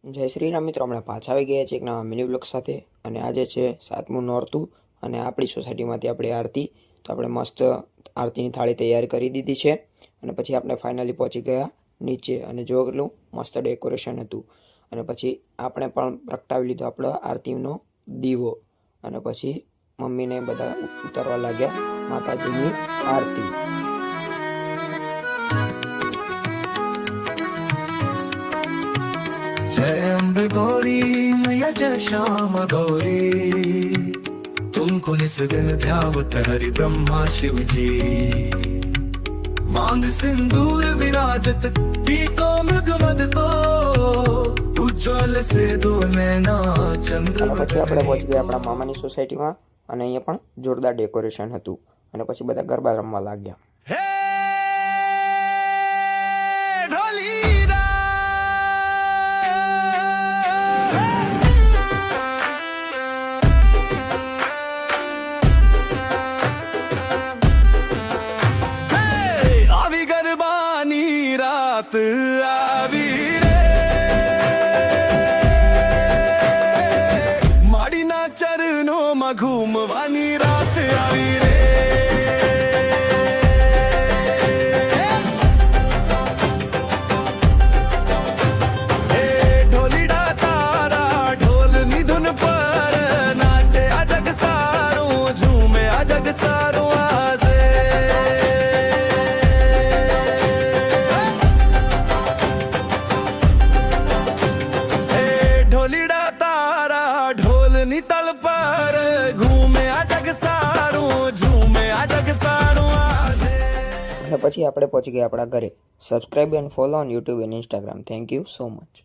જય શ્રી રામ મિત્રો, હમણાં પાછા આવી ગયા છે એક નવા મિની બ્લોગ સાથે। અને આજે છે 7મું નોરતું અને આપણી સોસાયટીમાંથી આપણે આરતી, તો આપણે મસ્ત આરતીની થાળી તૈયાર કરી દીધી છે। અને પછી આપણે ફાઇનલી પહોંચી ગયા નીચે અને જો કેટલું મસ્ત ડેકોરેશન હતું। અને પછી આપણે પણ પ્રગટાવી લીધો આપણો આરતીનો દીવો અને પછી મમ્મીને બધા ઉતારવા લાગ્યા માતાજીની આરતી। जय अम्बे गौरी मैया जय श्याम गौरी, तुमको निस्दिन ध्यावत हरि ब्रह्मा शिव जी। मांग सिंदूर विराजत पीतो मृगमद को, उज्ज्वल से दो नैना चंद्र। પછી આપણે પહોંચી ગયા આપણા મામાની સોસાયટીમાં અને અહીંયા પણ જોરદાર ડેકોરેશન હતું અને પછી બધા ગરબા રમવા લાગ્યા। रात आवी रे माड़ीना चरणों में घूमवानी रात आवी रे। ढोलीडा तारा ढोल नी धुन पर नाचे आ जग सारू, झूमे आ जग सारू। तल पर घूमे आ जग सारू, झूमे आ जग सारू। અને પછી આપણે પહોંચી ગયા આપણા ઘરે। Subscribe and follow on YouTube and Instagram. Thank you so much.